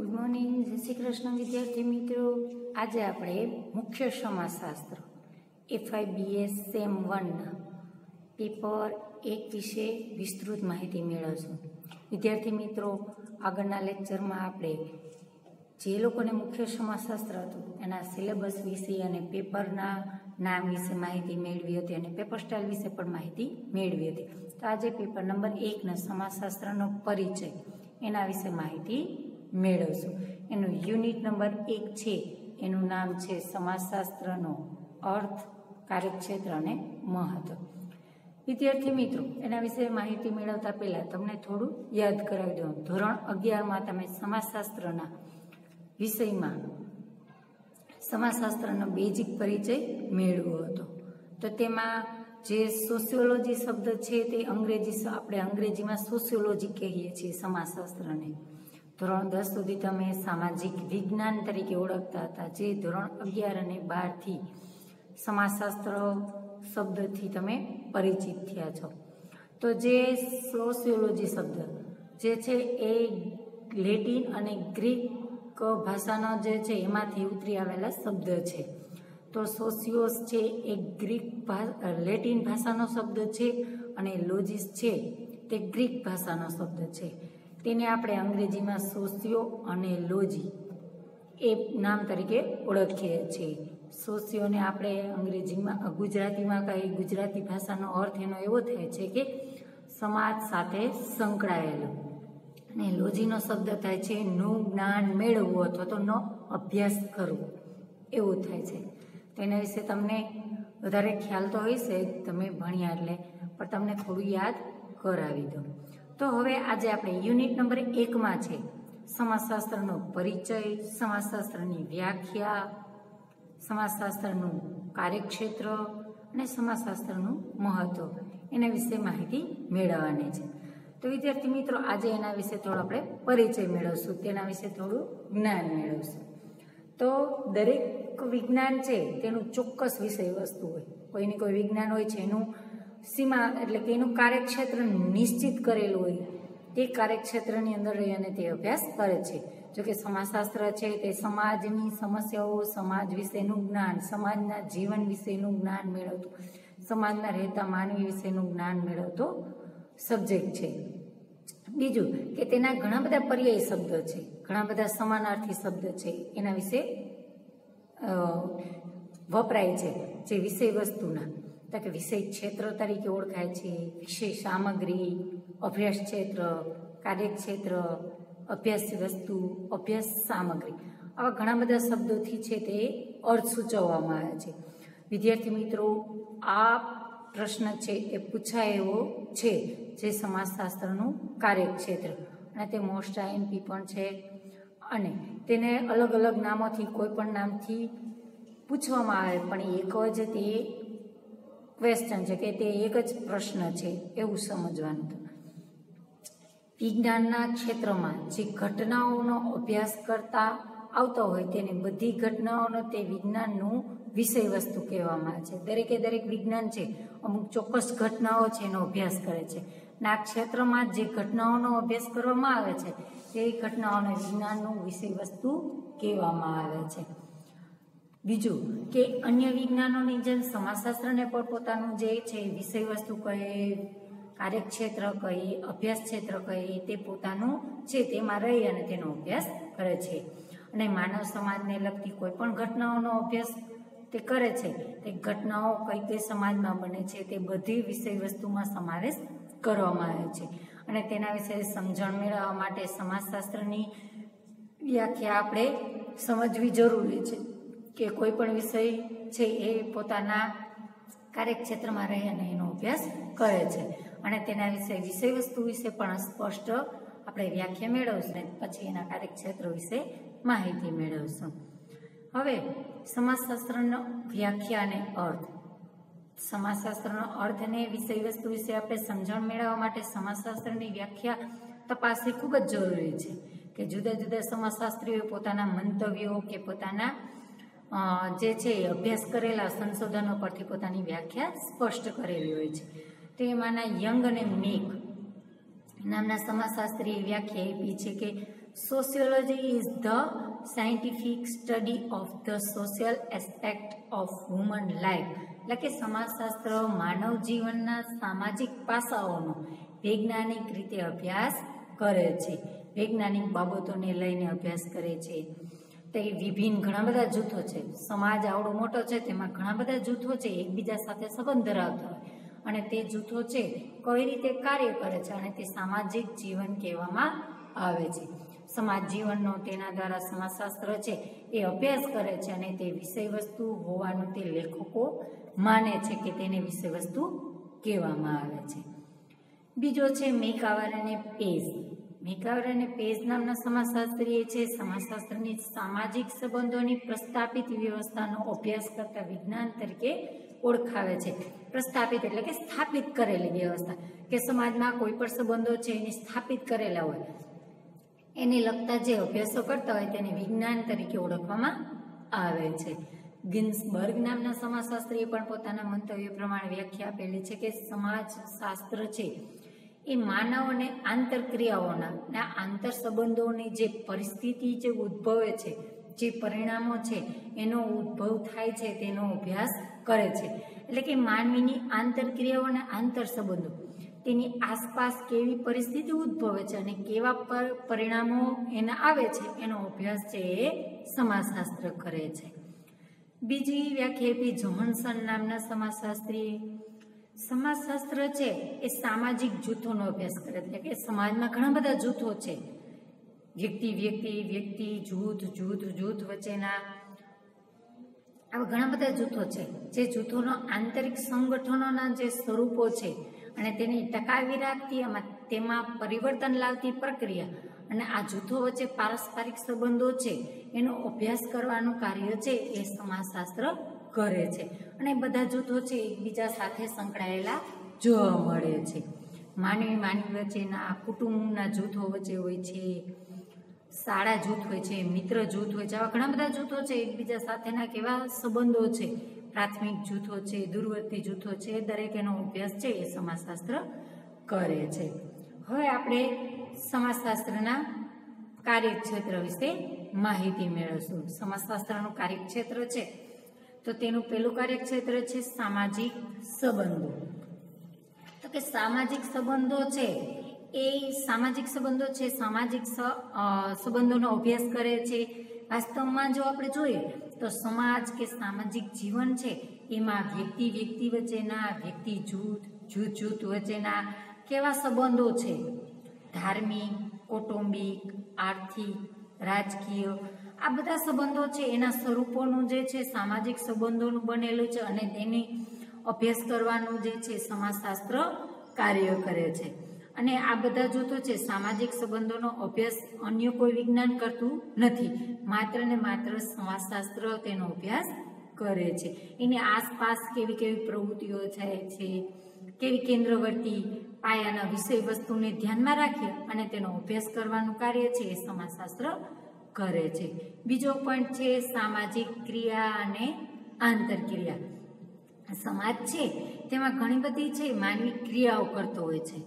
Good morning, જય શ્રી કૃષ્ણ વિદ્યાર્થી મિત્રો. આજે આપણે મુખ્ય સમાસશાસ્ત્ર FIBS સેમ 1 પેપર 1 વિશે વિસ્તૃત માહિતી મેળવશું. વિદ્યાર્થી મિત્રો, આગળના લેક્ચરમાં આપણે જે લોકોને મુખ્ય સમાસશાસ્ત્ર હતું એના સિલેબસ વિશે અને પેપરના નામ વિશે માહિતી મેળવી હતી અને પેપર સ્ટાઇલ વિશે પણ માહિતી મેળવી હતી. તો આજે પેપર નંબર 1 સમાસશાસ્ત્રનો પરિચય એના વિશે માહિતી મેળવશું. એનું યુનિટ નંબર 1 છે, એનું નામ છે સમાસશાસ્ત્રનો અર્થ, કાર્યક્ષેત્ર અને મહત્વ. વિદ્યાર્થી મિત્રો, એના વિશે માહિતી મેળવતા પહેલાં તમને થોડું યાદ કરાવી દઉં. ધોરણ 11માં તમે સમાસશાસ્ત્રના વિષયમાં સમાસશાસ્ત્રનો બેઝિક પરિચય મેળવ્યો હતો. તો તેમાં જે સોશિયોલોજી શબ્દ છે તે આપણે અંગ્રેજીમાં સોશિયોલોજી કહીએ છીએ સમાસશાસ્ત્રને. ધોરણ 10 સુધી તમે સામાજિક વિજ્ઞાન તરીકે ઓળખતા હતા, જે ધોરણ 11 અને 12થી સમાસશાસ્ત્ર શબ્દથી તમે પરિચિત થયા છો. તો જે સોશિયોલોજી શબ્દ જે છે એ લેટિન અને ગ્રીક ભાષાનો જે છે એમાંથી ઉતરી આવેલા શબ્દ છે. તો સોશિયોસ છે એ લેટિન ભાષાનો શબ્દ છે અને લોજીસ છે તે ગ્રીક ભાષાનો શબ્દ છે. તેને આપણે અંગ્રેજીમાં સોશિયો અને લોજી એ નામ તરીકે ઓળખીએ છીએ. સોશિયોને આપણે અંગ્રેજીમાં ગુજરાતીમાં કહીએ, ગુજરાતી ભાષાનો અર્થ એનો એવો થાય છે કે સમાજ સાથે સંકળાયેલો, અને લોજીનો શબ્દ થાય છે નું જ્ઞાન મેળવવું અથવા તો નો અભ્યાસ કરવો, એવું થાય છે. તેના વિશે તમને વધારે ખ્યાલ તો હશે, તમે ભણ્યા એટલે, પણ તમને થોડું યાદ કરાવી દઉં. તો હવે આજે આપણે યુનિટ નંબર 1માં છે સમાસશાસ્ત્રનો પરિચય, સમાસશાસ્ત્રની વ્યાખ્યા, સમાસશાસ્ત્રનું કાર્યક્ષેત્ર અને સમાસશાસ્ત્રનું મહત્વ, એના વિશે માહિતી મેળવવાની છે. તો વિદ્યાર્થી મિત્રો, આજે એના વિશે થોડો આપણે પરિચય મેળવશું, તેના વિશે થોડું જ્ઞાન મેળવશું. તો દરેક વિજ્ઞાન છે તેનું ચોક્કસ વિષય વસ્તુ હોય, કોઈને કોઈ વિજ્ઞાન હોય છે એનું સીમા એટલે કે એનું કાર્યક્ષેત્ર નિશ્ચિત કરેલું હોય, તે કાર્યક્ષેત્રની અંદર રહી અને તે અભ્યાસ કરે છે. જોકે સમાજશાસ્ત્ર છે તે સમાજની સમસ્યાઓ, સમાજ વિશેનું જ્ઞાન, સમાજના જીવન વિશેનું જ્ઞાન મેળવતું, સમાજના રહેતા માનવી વિશેનું જ્ઞાન મેળવતો સબ્જેક્ટ છે. બીજું કે તેના ઘણા બધા પર્યાય શબ્દ છે, ઘણા બધા સમાનાર્થી શબ્દ છે, એના વિશે વપરાય છે. જે વિષય વસ્તુના તો કે વિષય ક્ષેત્ર તરીકે ઓળખાય છે, વિષય સામગ્રી, અભ્યાસ ક્ષેત્ર, કાર્યક્ષેત્ર, અભ્યાસ વસ્તુ, અભ્યાસ સામગ્રી, આવા ઘણા બધા શબ્દોથી છે તે અર્થ સૂચવવામાં આવે છે. વિદ્યાર્થી મિત્રો, આ પ્રશ્ન છે એ પૂછાય એવો છે, જે સમાજશાસ્ત્રનું કાર્યક્ષેત્ર, અને તે મોસ્ટ આઈએમપી પણ છે, અને તેને અલગ અલગ નામોથી, કોઈ પણ નામથી પૂછવામાં આવે પણ એક જ તે ક્વેશ્ચન છે કે તે એક જ પ્રશ્ન છે, એવું સમજવાનું. વિજ્ઞાનના ક્ષેત્રમાં જે ઘટનાઓનો અભ્યાસ કરતા આવતો હોય તેને બધી ઘટનાઓનો તે વિજ્ઞાનનું વિષય વસ્તુ કહેવામાં આવે છે. દરેક વિજ્ઞાન છે અમુક ચોક્કસ ઘટનાઓ છે એનો અભ્યાસ કરે છે, અને આ ક્ષેત્રમાં જે ઘટનાઓનો અભ્યાસ કરવામાં આવે છે તે ઘટનાઓને વિજ્ઞાનનું વિષય વસ્તુ કહેવામાં આવે છે. બીજું કે અન્ય વિજ્ઞાનોની જેમ સમાજશાસ્ત્રને પણ પોતાનું જે છે વિષય વસ્તુ કહે, કાર્યક્ષેત્ર કહે, અભ્યાસ ક્ષેત્ર કહે, તે પોતાનું છે તેમાં રહી અને તેનો અભ્યાસ કરે છે. અને માનવ સમાજને લગતી કોઈ પણ ઘટનાઓનો અભ્યાસ તે કરે છે, તે ઘટનાઓ કઈ કઈ સમાજમાં બને છે તે બધી વિષય વસ્તુમાં સમાવેશ કરવામાં આવે છે. અને તેના વિશે સમજણ મેળવવા માટે સમાજશાસ્ત્રની વ્યાખ્યા આપણે સમજવી જરૂરી છે કે કોઈ પણ વિષય છે એ પોતાના કાર્યક્ષેત્રમાં રહી અને એનો અભ્યાસ કરે છે, અને તેના વિષય વસ્તુ વિશે પણ સ્પષ્ટ આપણે વ્યાખ્યા મેળવશું, પછી એના કાર્યક્ષેત્ર વિશે માહિતી મેળવશું. હવે સમાજશાસ્ત્રનો વ્યાખ્યા અને અર્થ. સમાજશાસ્ત્રનો અર્થ અને વિષય વસ્તુ વિશે આપણે સમજણ મેળવવા માટે સમાજશાસ્ત્રની વ્યાખ્યા તપાસવી ખૂબ જ જરૂરી છે. કે જુદા જુદા સમાજશાસ્ત્રીઓ પોતાના મંતવ્યો કે પોતાના જે છે અભ્યાસ કરેલા સંશોધનો પરથી પોતાની વ્યાખ્યા સ્પષ્ટ કરેલી હોય છે. તો એમાંના યંગ અને મેક નામના સમાજશાસ્ત્રીએ વ્યાખ્યા આપી છે કે sociology is the scientific study of the social aspect of human life, એટલે કે સમાજશાસ્ત્ર માનવ જીવનના સામાજિક પાસાઓનો વૈજ્ઞાનિક રીતે અભ્યાસ કરે છે, વૈજ્ઞાનિક બાબતોને લઈને અભ્યાસ કરે છે. તે વિભિન્ન ઘણા બધા જૂથો છે. સમાજ આવડો મોટો છે, તેમાં ઘણા બધા જૂથો છે, એકબીજા સાથે સંબંધ ધરાવતા હોય અને તે જૂથો છે કઈ રીતે કાર્ય કરે છે અને તે સામાજિક જીવન કહેવામાં આવે છે. સમાજ જીવનનો તેના દ્વારા સમાજશાસ્ત્ર છે એ અભ્યાસ કરે છે અને તે વિષય વસ્તુ હોવાનું તે લેખકો માને છે કે તેને વિષય વસ્તુ કહેવામાં આવે છે. બીજો છે મેકાવર અને પેજ. મેકાવર અને પેજ નામના સમાજશાસ્ત્રીએ છે સમાજશાસ્ત્રની સામાજિક સંબંધોની પ્રસ્થાપિત વ્યવસ્થાનો અભ્યાસ કરતા વિજ્ઞાન તરીકે ઓળખાવે છે. પ્રસ્થાપિત એટલે કે સ્થાપિત કરેલી વ્યવસ્થા, કે સમાજમાં કોઈ પણ સંબંધો છે એની સ્થાપિત કરેલા હોય, એને લગતા જે અભ્યાસો કરતા હોય તેને વિજ્ઞાન તરીકે ઓળખવામાં આવે છે. ગિન્સબર્ગ નામના સમાજશાસ્ત્રીએ પણ પોતાના મંતવ્ય પ્રમાણે વ્યાખ્યા આપેલી છે કે સમાજશાસ્ત્ર છે એ માનવ અને આંતરક્રિયાઓના આંતર સંબંધોની જે પરિસ્થિતિ જે ઉદ્ભવે છે, જે પરિણામો છે એનો ઉદ્ભવ થાય છે તેનો અભ્યાસ કરે છે. એટલે કે માનવીની આંતરક્રિયાઓ અને આંતર સંબંધો, તેની આસપાસ કેવી પરિસ્થિતિ ઉદ્ભવે છે અને કેવા પરિણામો એના આવે છે એનો અભ્યાસ છે એ સમાજશાસ્ત્ર કરે છે. બીજી વ્યાખ્યા આપી જોહન્સન નામના સમાજશાસ્ત્રીએ. સમાજશાસ્ત્ર છે એ સામાજિક જૂથોનો અભ્યાસ કરે, એટલે કે સમાજમાં ઘણા બધા જૂથો છે, વ્યક્તિ જૂથ વચ્ચેના આવા ઘણા બધા જૂથો છે, જે જૂથોનો આંતરિક સંગઠનોના જે સ્વરૂપો છે અને તેની ટકાવી રાખતી તેમાં પરિવર્તન લાવતી પ્રક્રિયા અને આ જૂથો વચ્ચે પારસ્પરિક સંબંધો છે એનો અભ્યાસ કરવાનું કાર્ય છે એ સમાજશાસ્ત્ર કરે છે. અને બધા જૂથો છે એકબીજા સાથે સંકળાયેલા જોવા મળે છે. માનવી વચ્ચેના, કુટુંબના જૂથો વચ્ચે હોય છે, શાળા જૂથ હોય છે, મિત્ર જૂથ હોય છે, આવા ઘણા બધા જૂથો છે. એકબીજા સાથેના કેવા સંબંધો છે, પ્રાથમિક જૂથો છે, દૂરવર્તી જૂથો છે, દરેક એનો અભ્યાસ છે એ સમાજશાસ્ત્ર કરે છે. હવે આપણે સમાજશાસ્ત્રના કાર્યક્ષેત્ર વિશે માહિતી મેળવશું. સમાજશાસ્ત્રનું કાર્યક્ષેત્ર છે તો તેનું પહેલું કાર્યક્ષેત્ર છે સામાજિક સંબંધો. તો કે સામાજિક સંબંધો છે એ સામાજિક સંબંધોનો અભ્યાસ કરે છે. વાસ્તવમાં જો આપણે જોઈએ તો સમાજ કે સામાજિક જીવન છે એમાં વ્યક્તિ વચ્ચેના, વ્યક્તિ જૂથ વચ્ચેના કેવા સંબંધો છે, ધાર્મિક, કૌટુંબિક, આર્થિક, રાજકીય, આ બધા સંબંધો છે એના સ્વરૂપોનું જે છે સામાજિક સંબંધોનું બનેલું છે અને તેની અભ્યાસ કરવાનું જે છે સમાજશાસ્ત્ર કાર્ય કરે છે. અને આ બધા જૂથો છે સામાજિક સંબંધોનો અભ્યાસ અન્ય કોઈ વિજ્ઞાન કરતું નથી, માત્ર ને માત્ર સમાજશાસ્ત્ર તેનો અભ્યાસ કરે છે. એની આસપાસ કેવી પ્રવૃત્તિઓ થાય છે, કેવી કેન્દ્રવર્તી પાયાના વિષય વસ્તુને ધ્યાનમાં રાખી અને તેનો અભ્યાસ કરવાનું કાર્ય છે એ સમાજશાસ્ત્ર કરે છે. બીજો પોઈન્ટ છે સામાજિક ક્રિયા અને આંતરક્રિયા. સમાજ છે તેમાં ઘણી બધી છે માનવી ક્રિયાઓ કરતો હોય છે.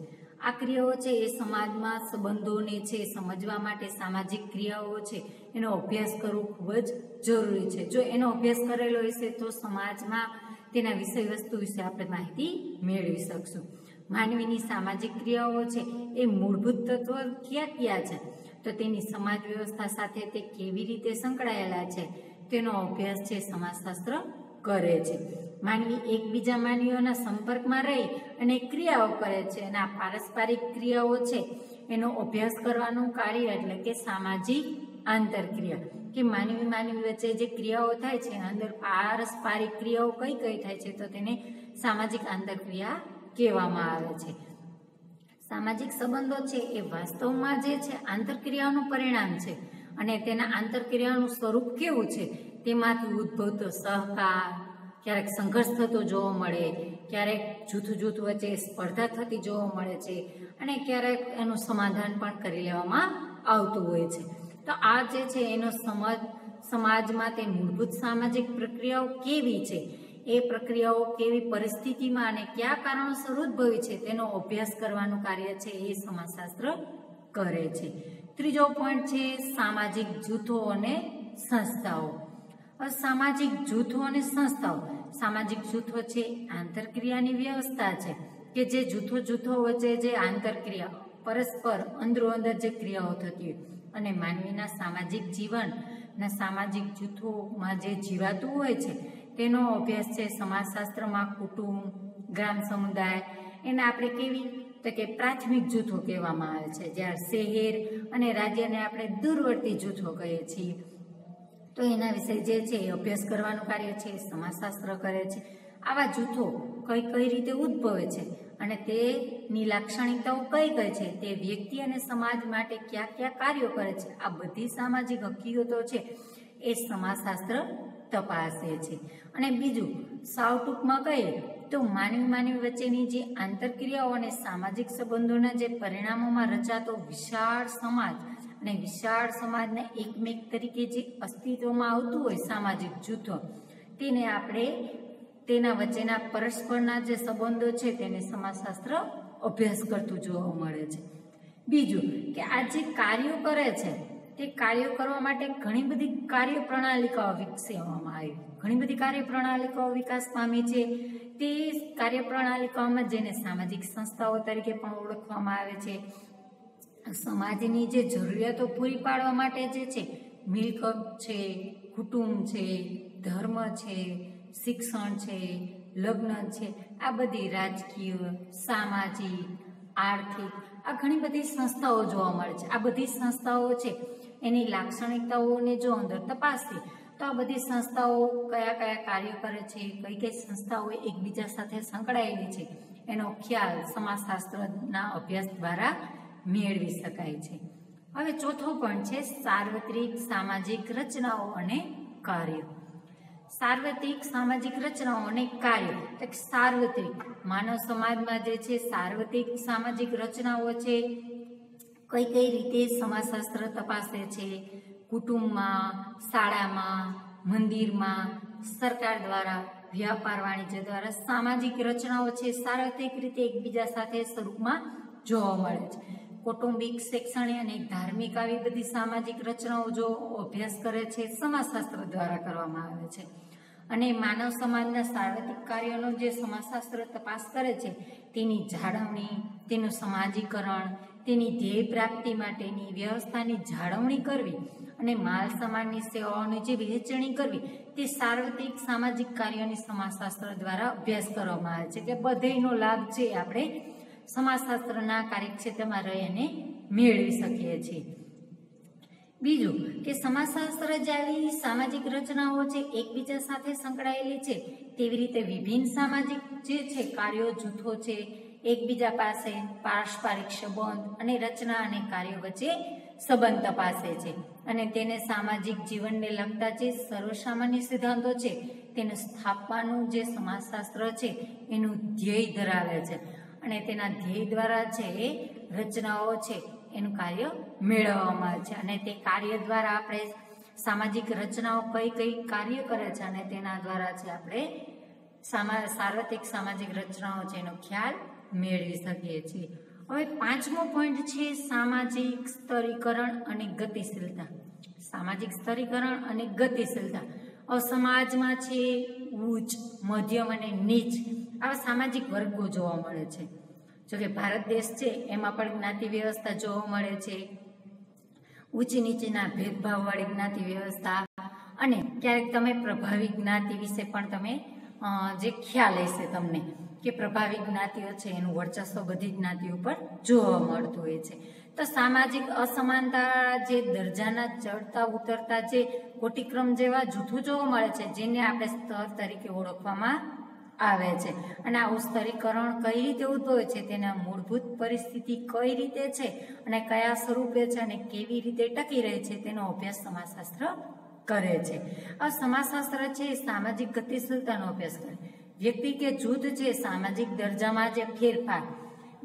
આ ક્રિયાઓ છે એ સમાજમાં સંબંધોને છે સમજવા માટે સામાજિક ક્રિયાઓ છે એનો અભ્યાસ કરવો ખૂબ જ જરૂરી છે. જો એનો અભ્યાસ કરેલો હશે તો સમાજમાં તેના વિષય વસ્તુ વિશે આપણે માહિતી મેળવી શકશું. માનવીની સામાજિક ક્રિયાઓ છે એ મૂળભૂત તત્વો કયા છે, તો તેની સમાજ વ્યવસ્થા સાથે તે કેવી રીતે સંકળાયેલા છે તેનો અભ્યાસ છે સમાજશાસ્ત્ર કરે છે. માનવી એકબીજા માનવીઓના સંપર્કમાં રહી અને ક્રિયાઓ કરે છે અને આ પારસ્પરિક ક્રિયાઓ છે એનો અભ્યાસ કરવાનું કાર્ય એટલે કે સામાજિક આંતરક્રિયા. કે માનવી વચ્ચે જે ક્રિયાઓ થાય છે અંદર પારસ્પરિક ક્રિયાઓ કઈ થાય છે તો તેને સામાજિક આંતરક્રિયા કહેવામાં આવે છે. સામાજિક સંબંધો છે એ વાસ્તવમાં જે છે આંતરક્રિયાઓનું પરિણામ છે અને તેના આંતરક્રિયાનું સ્વરૂપ કેવું છે તેમાંથી ઉદ્ભવતો સહકાર, ક્યારેક સંઘર્ષ થતો જોવા મળે, ક્યારેક જૂથ વચ્ચે સ્પર્ધા થતી જોવા મળે છે અને ક્યારેક એનું સમાધાન પણ કરી લેવામાં આવતું હોય છે. તો આ જે છે એનો સમાજમાં તે મૂળભૂત સામાજિક પ્રક્રિયાઓ કેવી છે એ પ્રક્રિયાઓ કેવી પરિસ્થિતિમાં અને કયા કારણોસર ઉદ્ભવી છે તેનો અભ્યાસ કરવાનું કાર્ય છે એ સમાજશાસ્ત્ર કરે છે. ત્રીજો પોઈન્ટ છે સામાજિક જૂથો અને સંસ્થાઓ. સામાજિક જૂથો અને સંસ્થાઓ. સામાજિક જૂથો છે આંતરક્રિયાની વ્યવસ્થા છે કે જે જૂથો વચ્ચે જે આંતરક્રિયા પરસ્પર અંદરો અંદર જે ક્રિયાઓ થતી હોય અને માનવીના સામાજિક જીવનના સામાજિક જૂથોમાં જે જીવાતું હોય છે તેનો અભ્યાસ છે સમાજશાસ્ત્રમાં કુટુંબ, ગ્રામ સમુદાય એને આપણે કેવી તો કે પ્રાથમિક જૂથો કહેવામાં આવે છે, જ્યારે શહેર અને રાજ્યને આપણે દૂરવર્તી જૂથો કહીએ છીએ. તો એના વિશે જે છે એ અભ્યાસ કરવાનું કાર્ય છે સમાજશાસ્ત્ર કરે છે. આવા જૂથો કઈ રીતે ઉદ્ભવે છે અને તેની લાક્ષણિકતાઓ કઈ છે, તે વ્યક્તિ અને સમાજ માટે કયા કાર્યો કરે છે, આ બધી સામાજિક હકીકતો છે એ સમાજશાસ્ત્ર તપાસે છે. અને બીજું સાવ ટૂંકમાં કહીએ તો માનવી વચ્ચેની જે આંતરક્રિયાઓ અને સામાજિક સંબંધોના જે પરિણામોમાં રચાતો વિશાળ સમાજ અને વિશાળ સમાજના એકમેક તરીકે જે અસ્તિત્વમાં આવતું હોય સામાજિક જૂથો, તેને આપણે તેના વચ્ચેના પરસ્પરના જે સંબંધો છે તેને સમાજશાસ્ત્ર અભ્યાસ કરતું જોવા મળે છે. બીજું કે આ જે કાર્યો કરે છે તે કાર્યો કરવા માટે ઘણી બધી કાર્યપ્રણાલિકાઓ વિકસાવવામાં આવી, ઘણી બધી કાર્યપ્રણાલિકાઓ વિકાસ પામી છે. તે કાર્યપ્રણાલિકાઓમાં જેને સામાજિક સંસ્થાઓ તરીકે પણ ઓળખવામાં આવે છે. સમાજની જે જરૂરિયાતો પૂરી પાડવા માટે જે છે મિલકત છે, કુટુંબ છે, ધર્મ છે, શિક્ષણ છે, લગ્ન છે, આ બધી રાજકીય, સામાજિક, આર્થિક આ ઘણી બધી સંસ્થાઓ જોવા મળે છે. આ બધી સંસ્થાઓ છે એની લાક્ષણિકતાઓને જો અંદર તપાસીએ તો આ બધી સંસ્થાઓ કયા કાર્યો કરે છે, કઈ સંસ્થાઓ એકબીજા સાથે સંકળાયેલી છે એનો ખ્યાલ સમાજશાસ્ત્રના અભ્યાસ દ્વારા મેળવી શકાય છે. હવે ચોથો પોઈન્ટ છે સાર્વત્રિક સામાજિક રચનાઓ અને કાર્યો. સાર્વત્રિક સામાજિક રચનાઓ અને કાર્યો. સાર્વત્રિક માનવ સમાજમાં જે છે સાર્વત્રિક સામાજિક રચનાઓ છે કઈ રીતે સમાજશાસ્ત્ર તપાસે છે. કુટુંબમાં, શાળામાં, મંદિરમાં, સરકાર દ્વારા, વ્યાપાર વાણિજ્ય દ્વારા સામાજિક રચનાઓ છે સાર્વત્રિક રીતે એકબીજા સાથે સ્વરૂપમાં જોવા મળે છે. કૌટુંબિક, શૈક્ષણિક અને ધાર્મિક આવી બધી સામાજિક રચનાઓ જો અભ્યાસ કરે છે સમાજશાસ્ત્ર દ્વારા કરવામાં આવે છે. અને માનવ સમાજના સાર્વત્રિક કાર્યોનો જે સમાજશાસ્ત્ર તપાસ કરે છે તેની જાળવણી, તેનું સમાજીકરણ, તેની ધ્યેય પ્રાપ્તિ માટેની વ્યવસ્થાની જાળવણી કરવી અને માલ સામાનની સેવાઓની જે વહેંચણી કરવી તે સાર્વત્રિક સામાજિક કાર્યોની સમાજશાસ્ત્ર દ્વારા અભ્યાસ કરવામાં આવે છે. કે બધેયનો લાભ છે આપણે સમાજશાસ્ત્રના કાર્યક્ષેત્રમાં રહી અને મેળવી શકીએ છીએ. બીજું કે સમાજશાસ્ત્ર જે આવી સામાજિક રચનાઓ છે એકબીજા સાથે સંકળાયેલી છે તેવી રીતે વિભિન્ન સામાજિક જે છે કાર્યો, જૂથો છે એકબીજા પાસે પારસ્પરિક સંબંધ અને રચના અને કાર્યો વચ્ચે સંબંધ તપાસે છે અને તેને સામાજિક જીવનને લગતા જે સર્વસામાન્ય સિદ્ધાંતો છે તેને સ્થાપવાનું જે સમાજશાસ્ત્ર છે એનું ધ્યેય ધરાવે છે અને તેના ધ્યેય દ્વારા છે એ રચનાઓ છે એનું કાર્ય મેળવવામાં આવે છે. અને તે કાર્ય દ્વારા આપણે સામાજિક રચનાઓ કઈ કાર્ય કરે છે અને તેના દ્વારા છે આપણે સાર્વત્રિક સામાજિક રચનાઓ છે એનો ખ્યાલ મેળવી શકીએ છીએ. હવે પાંચમો પોઈન્ટ છે સામાજિક સ્તરીકરણ અને ગતિશીલતા. સામાજિક સ્તરીકરણ અને ગતિશીલતા. સમાજમાં છે ઉચ્ચ, મધ્યમ અને નીચ આવા સામાજિક વર્ગો જોવા મળે છે. જોકે ભારત દેશ છે એમાં પણ જ્ઞાતિ વ્યવસ્થા જોવા મળે છે, ઊંચી નીચેના ભેદભાવવાળી જ્ઞાતિ વ્યવસ્થા. અને ક્યારેક તમે પ્રભાવી જ્ઞાતિ વિશે પણ તમે જે ખ્યાલ હશે તમને કે પ્રભાવી જ્ઞાતિઓ છે એનું વર્ચસ્વ બધી જ્ઞાતિઓ પર જોવા મળતું હોય છે. તો સામાજિક અસમાનતા જે દરજાના ચડતા ઉતરતા જે કોટિક્રમ જેવા જૂથો જોવા મળે છે જેને આપણે સ્તર તરીકે ઓળખવામાં આવે છે. અને આવું સ્તરીકરણ કઈ રીતે ઉદ્ભવે છે, તેના મૂળભૂત પરિસ્થિતિ કઈ રીતે છે અને કયા સ્વરૂપે છે અને કેવી રીતે ટકી રહે છે તેનો અભ્યાસ સમાજશાસ્ત્ર કરે છે. આ સમાજશાસ્ત્ર છે સામાજિક ગતિશીલતાનો અભ્યાસ કરે. વ્યક્તિ કે જૂથ છે સામાજિક દરજામાં જે ફેરફાર,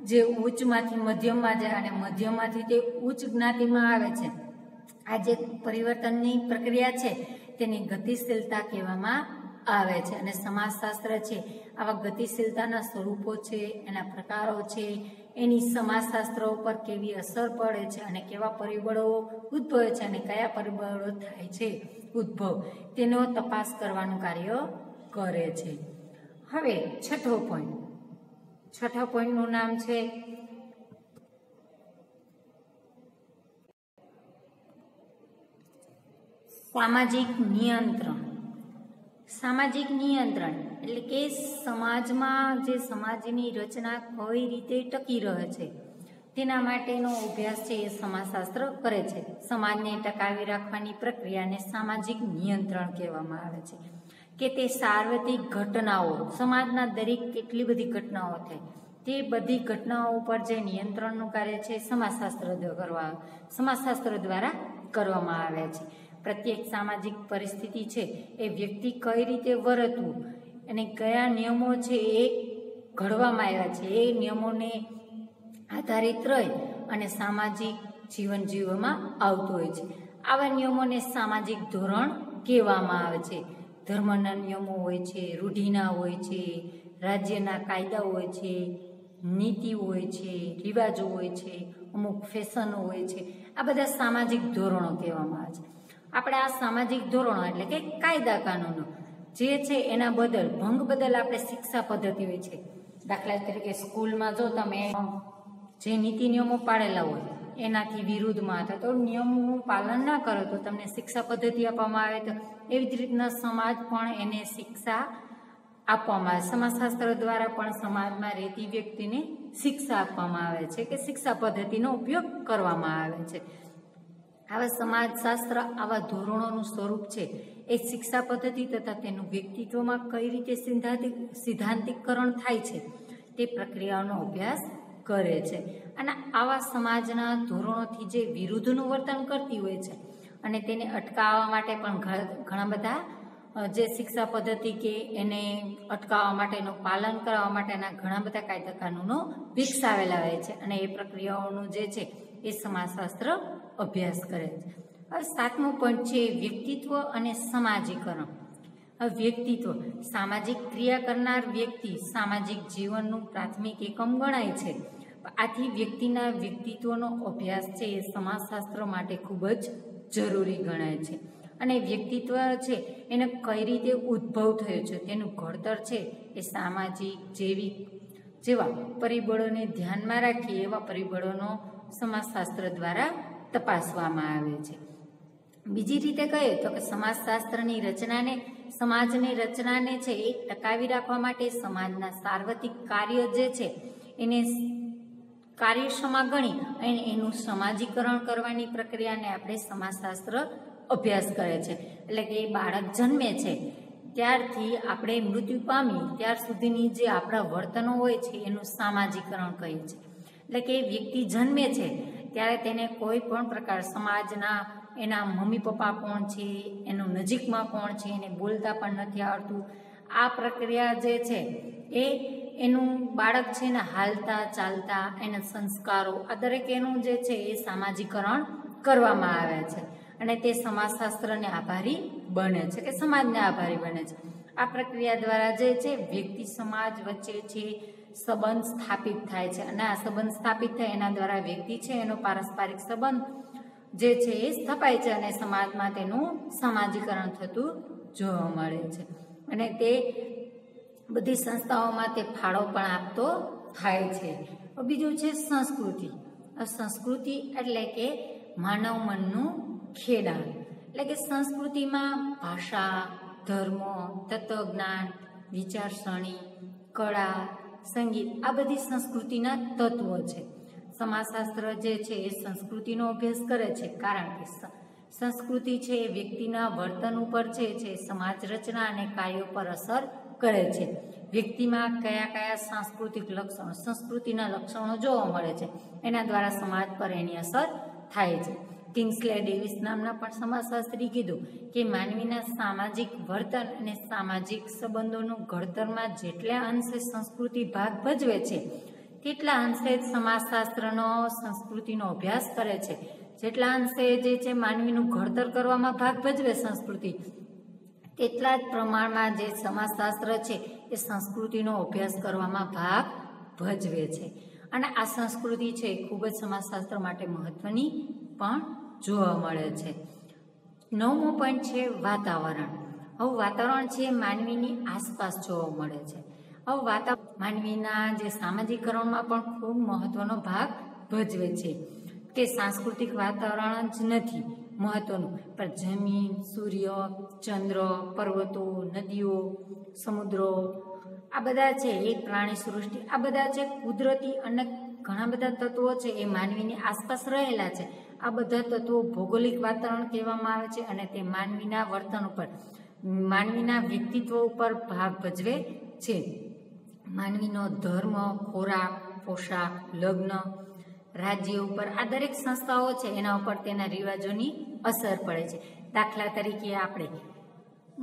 જે ઉચ્ચમાંથી મધ્યમમાં જાય અને મધ્યમમાંથી તે ઉચ્ચ જ્ઞાતિમાં આવે છે, આ જે પરિવર્તનની પ્રક્રિયા છે તેની ગતિશીલતા કહેવામાં આવે છે. અને સમાજશાસ્ત્ર છે આવા ગતિશીલતાના સ્વરૂપો છે, એના પ્રકારો છે, એની સમાજશાસ્ત્ર ઉપર કેવી અસર પડે છે અને કેવા પરિબળો ઉદ્ભવે છે અને કયા પરિબળો થાય છે ઉદ્ભવ, તેનો તપાસ કરવાનું કાર્ય કરે છે. હવે છઠ્ઠા પોઈન્ટનું નામ છે સામાજિક નિયંત્રણ. સામાજિક નિયંત્રણ એટલે કે સમાજમાં જે સમાજની રચના કઈ રીતે ટકી રહે છે તેના માટેનો અભ્યાસ છે એ સમાજશાસ્ત્ર કરે છે. સમાજને ટકાવી રાખવાની પ્રક્રિયાને સામાજિક નિયંત્રણ કહેવામાં આવે છે. કે તે સાર્વત્રિક ઘટનાઓ, સમાજના દરેક કેટલી બધી ઘટનાઓ થાય તે બધી ઘટનાઓ ઉપર જે નિયંત્રણનું કાર્ય છે સમાજશાસ્ત્ર દ્વારા કરવામાં આવે છે. પ્રત્યેક સામાજિક પરિસ્થિતિ છે એ વ્યક્તિ કઈ રીતે વર્તવું અને કયા નિયમો છે એ ઘડવામાં આવ્યા છે એ નિયમોને આધારિત રહી અને સામાજિક જીવન જીવવામાં આવતું હોય છે. આવા નિયમોને સામાજિક ધોરણ કહેવામાં આવે છે. ધર્મના નિયમો હોય છે, રૂઢિના હોય છે, રાજ્યના કાયદાઓ હોય છે, નીતિ હોય છે, રિવાજો હોય છે, અમુક ફેશનો હોય છે. આ બધા સામાજિક ધોરણો કહેવામાં આવે છે. આપણે આ સામાજિક ધોરણો એટલે કે કાયદા કાનૂનો જે છે એના ભંગ બદલ આપણે શિક્ષા પદ્ધતિ હોય છે. દાખલા તરીકે સ્કૂલમાં જો તમે જે નીતિ નિયમો પાડેલા હોય એનાથી વિરુદ્ધમાં અથવા તો નિયમોનું પાલન ના કરો તો તમને શિક્ષા પદ્ધતિ આપવામાં આવે. તો એવી જ રીતના સમાજ પણ એને શિક્ષા આપવામાં આવે. સમાજશાસ્ત્ર દ્વારા પણ સમાજમાં રહેતી વ્યક્તિને શિક્ષા આપવામાં આવે છે કે શિક્ષા પદ્ધતિનો ઉપયોગ કરવામાં આવે છે. આવા સમાજશાસ્ત્ર આવા ધોરણોનું સ્વરૂપ છે એ શિક્ષા પદ્ધતિ તથા તેનું વ્યક્તિત્વમાં કઈ રીતે સિદ્ધાંતિકરણ થાય છે તે પ્રક્રિયાઓનો અભ્યાસ કરે છે. અને આવા સમાજના ધોરણોથી જે વિરુદ્ધનું વર્તન કરતી હોય છે અને તેને અટકાવવા માટે પણ ઘણા બધા જે શિક્ષા પદ્ધતિ કે એને અટકાવવા માટેનું પાલન કરવા માટેના ઘણા બધા કાયદા કાનૂનો વિકસાવેલા હોય છે અને એ પ્રક્રિયાઓનું જે છે એ સમાજશાસ્ત્ર અભ્યાસ કરે છે. હવે 7મો પોઈન્ટ છે વ્યક્તિત્વ અને સમાજીકરણ. વ્યક્તિત્વ સામાજિક ક્રિયા કરનાર વ્યક્તિ સામાજિક જીવનનું પ્રાથમિક એકમ ગણાય છે. આથી વ્યક્તિના વ્યક્તિત્વનો અભ્યાસ છે એ સમાજશાસ્ત્ર માટે ખૂબ જ જરૂરી ગણાય છે. અને વ્યક્તિત્વ છે એને કઈ રીતે ઉદ્ભવ થયો છે તેનું ઘડતર છે એ સામાજિક જેવા પરિબળોને ધ્યાનમાં રાખી એવા પરિબળોનો સમાજશાસ્ત્ર દ્વારા તપાસવામાં આવે છે. બીજી રીતે કહીએ તો કે સમાજની રચનાને છે એ ટકાવી રાખવા માટે સમાજના સાર્વત્રિક કાર્ય જે છે એને કાર્યક્ષમા ગણી અને એનું સમાજીકરણ કરવાની પ્રક્રિયાને આપણે સમાજશાસ્ત્ર અભ્યાસ કરે છે. એટલે કે બાળક જન્મે છે ત્યારથી આપણે મૃત્યુ પામી ત્યાર સુધીની જે આપણા વર્તનો હોય છે એનું સામાજીકરણ કહીએ છીએ. એટલે કે વ્યક્તિ જન્મે છે ત્યારે તેને કોઈ પણ પ્રકાર સમાજના એના મમ્મી પપ્પા કોણ છે, એનું નજીકમાં કોણ છે, એને બોલતા પણ નથી આવડતું. આ પ્રક્રિયા જે છે એ એનું બાળક છે ને હાલતા ચાલતા એના સંસ્કારો આ દરેક એનું જે છે એ સામાજીકરણ કરવામાં આવે છે અને તે સમાજશાસ્ત્રને આભારી બને છે કે સમાજને આભારી બને છે. આ પ્રક્રિયા દ્વારા જે છે વ્યક્તિ સમાજ વચ્ચે છે સંબંધ સ્થાપિત થાય છે અને આ સંબંધ સ્થાપિત થાય એના દ્વારા વ્યક્તિ છે એનો પારસ્પરિક સંબંધ જે છે એ સ્થપાય છે અને સમાજમાં તેનું સામાજીકરણ થતું જોવા મળે છે અને તે બધી સંસ્થાઓમાં તે ફાળો પણ આપતો થાય છે. બીજું છે સંસ્કૃતિ. સંસ્કૃતિ એટલે કે માનવ મનનું ખેડાણ. એટલે કે સંસ્કૃતિમાં ભાષા, ધર્મ, તત્વજ્ઞાન, વિચારસરણી, કળા, સંગીત આ બધી સંસ્કૃતિના તત્વો છે. સમાજશાસ્ત્ર જે છે એ સંસ્કૃતિનો અભ્યાસ કરે છે કારણ કે સંસ્કૃતિ છે એ વ્યક્તિના વર્તન ઉપર છે સમાજ રચના અને કાર્યો પર અસર કરે છે. વ્યક્તિમાં કયા કયા સાંસ્કૃતિક લક્ષણો સંસ્કૃતિના લક્ષણો જોવા મળે છે એના દ્વારા સમાજ પર એની અસર થાય છે. કિંગ્સલે ડેવિસ નામના પણ સમાજશાસ્ત્રી કીધું કે માનવીના સામાજિક વર્તન અને સામાજિક સંબંધોનું ઘડતરમાં જેટલા અંશે સંસ્કૃતિ ભાગ ભજવે છે તેટલા અંશે સમાજશાસ્ત્રનો સંસ્કૃતિનો અભ્યાસ કરે છે. જેટલા અંશે જે છે માનવીનું ઘડતર કરવામાં ભાગ ભજવે સંસ્કૃતિ તેટલા જ પ્રમાણમાં જે સમાજશાસ્ત્ર છે એ સંસ્કૃતિનો અભ્યાસ કરવામાં ભાગ ભજવે છે અને આ સંસ્કૃતિ છે એ ખૂબ જ સમાજશાસ્ત્ર માટે મહત્વની પણ જોવા મળે છે. 9મો પોઈન્ટ છે વાતાવરણ. હવે વાતાવરણ છે માનવીની આસપાસ જોવા મળે છે. હવે માનવીના જે સામાજિકરણમાં પણ ખૂબ મહત્વનો ભાગ ભજવે છે. તે સાંસ્કૃતિક વાતાવરણ જ નથી મહત્વનું, પણ જમીન, સૂર્ય, ચંદ્ર, પર્વતો, નદીઓ, સમુદ્રો, આ બધા છે એ પ્રાણી સૃષ્ટિ, આ બધા છે કુદરતી અને ઘણા બધા તત્વો છે એ માનવીની આસપાસ રહેલા છે. આ બધા તત્વો ભૌગોલિક વાતાવરણ કહેવામાં આવે છે અને તે માનવીના વર્તન ઉપર, માનવીના વ્યક્તિત્વ ઉપર ભાગ ભજવે છે. માનવીનો ધર્મ, ખોરાક, પોશાક, લગ્ન, રાજ્ય ઉપર આ દરેક સંસ્થાઓ છે એના ઉપર તેના રિવાજોની અસર પડે છે. દાખલા તરીકે આપણે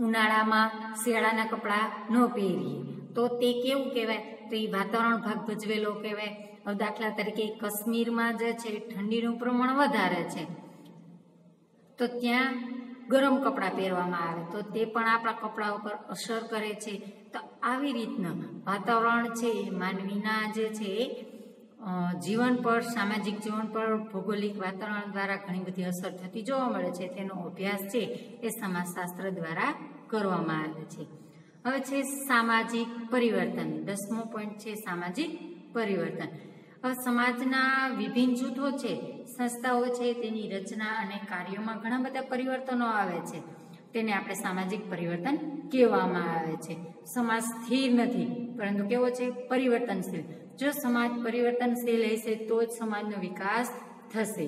ઉનાળામાં શિયાળાના કપડાં ન પહેરીએ તો તે કેવું કહેવાય? તો એ વાતાવરણ ભાગ ભજવેલો કહેવાય. હવે દાખલા તરીકે કાશ્મીરમાં જે છે ઠંડીનું પ્રમાણ વધારે છે તો ત્યાં ગરમ કપડાં પહેરવામાં આવે તો તે પણ આપણા કપડા ઉપર અસર કરે છે. તો આવી રીતના વાતાવરણ છે એ માનવીના જે છે જીવન પર, સામાજિક જીવન પર ભૌગોલિક વાતાવરણ દ્વારા ઘણી બધી અસર થતી જોવા મળે છે. તેનો અભ્યાસ છે એ સમાજશાસ્ત્ર દ્વારા કરવામાં આવે છે. હવે છે સામાજિક પરિવર્તન. 10મો પોઈન્ટ છે સામાજિક પરિવર્તન. હવે સમાજના વિભિન્ન જૂથો છે, સંસ્થાઓ છે, તેની રચના અને કાર્યોમાં ઘણા બધા પરિવર્તનો આવે છે. તેને આપણે સામાજિક પરિવર્તન કહેવામાં આવે છે. સમાજ સ્થિર નથી પરંતુ કેવો છે? પરિવર્તનશીલ. જો સમાજ પરિવર્તનશીલ હશે તો જ સમાજનો વિકાસ થશે.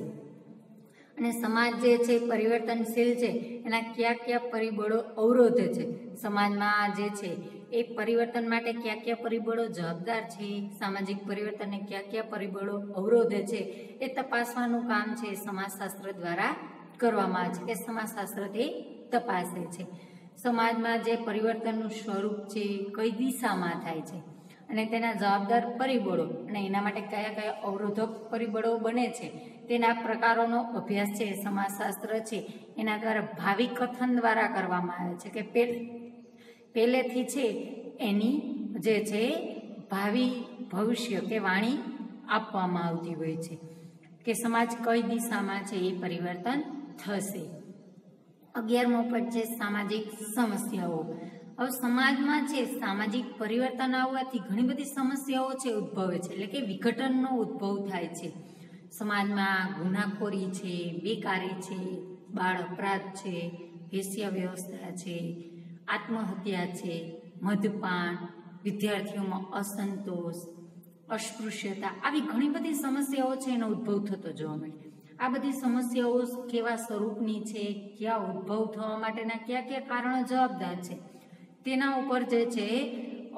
અને સમાજ જે છે પરિવર્તનશીલ છે એના કયા કયા પરિબળો અવરોધે છે? સમાજમાં જે છે એ પરિવર્તન માટે કયા કયા પરિબળો જવાબદાર છે? સામાજિક પરિવર્તનને કયા કયા પરિબળો અવરોધે છે એ તપાસવાનું કામ છે સમાજશાસ્ત્ર દ્વારા કરવામાં આવે છે કે સમાજશાસ્ત્ર તે તપાસે છે. સમાજમાં જે પરિવર્તનનું સ્વરૂપ છે કઈ દિશામાં થાય છે અને તેના જવાબદાર પરિબળો અને એના માટે કયા કયા અવરોધક પરિબળો બને છે તેના પ્રકારોનો અભ્યાસ છે સમાજશાસ્ત્ર છે એના દ્વારા ભાવિ કથન દ્વારા કરવામાં આવે છે કે પહેલેથી છે એની જે છે ભવિષ્ય કે વાણી આપવામાં આવતી હોય છે કે સમાજ કઈ દિશામાં છે એ પરિવર્તન થશે. 11મો પોઈન્ટ છે સામાજિક સમસ્યાઓ. હવે સમાજમાં છે સામાજિક પરિવર્તન આવવાથી ઘણી બધી સમસ્યાઓ છે ઉદ્ભવે છે, એટલે કે વિઘટનનો ઉદ્ભવ થાય છે. સમાજમાં ગુનાખોરી છે, બેકારી છે, બાળ અપરાધ છે, વેશ્યા વ્યવસ્થા છે, આત્મહત્યા છે, મદ્યપાન, વિદ્યાર્થીઓમાં અસંતોષ, અસ્પૃશ્યતા, આવી ઘણી બધી સમસ્યાઓ છે એનો ઉદ્ભવ થતો જોવા મળે. આ બધી સમસ્યાઓ કેવા સ્વરૂપની છે, ક્યાં ઉદ્ભવ થવા માટેના કયા કયા કારણો જવાબદાર છે તેના ઉપર જે છે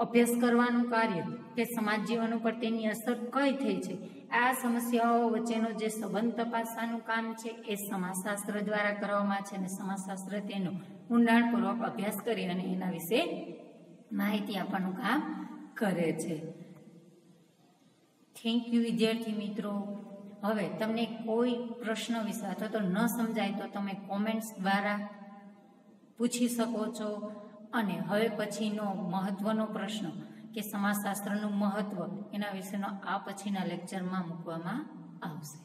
અભ્યાસ કરવાનું કાર્ય કે સમાજ જીવન ઉપર તેની અસર કઈ થઈ છે, આ સમસ્યાઓ વચ્ચેનો જે સંબંધ તપાસવાનું કામ છે એ સમાજશાસ્ત્ર દ્વારા કરવામાં છે અને સમાજશાસ્ત્ર તેનો ઊંડાણપૂર્વક અભ્યાસ કરી અને એના વિશે માહિતી આપવાનું કામ કરે છે. થેન્ક યુ વિદ્યાર્થી મિત્રો. હવે તમને કોઈ પ્રશ્ન વિશે અથવા તો ન સમજાય તો તમે કોમેન્ટ્સ દ્વારા પૂછી શકો છો. અને હવે પછીનો મહત્વનો પ્રશ્ન કે સમાજશાસ્ત્રનું મહત્વ એના વિશેનો આ પછીના લેક્ચરમાં મૂકવામાં આવશે.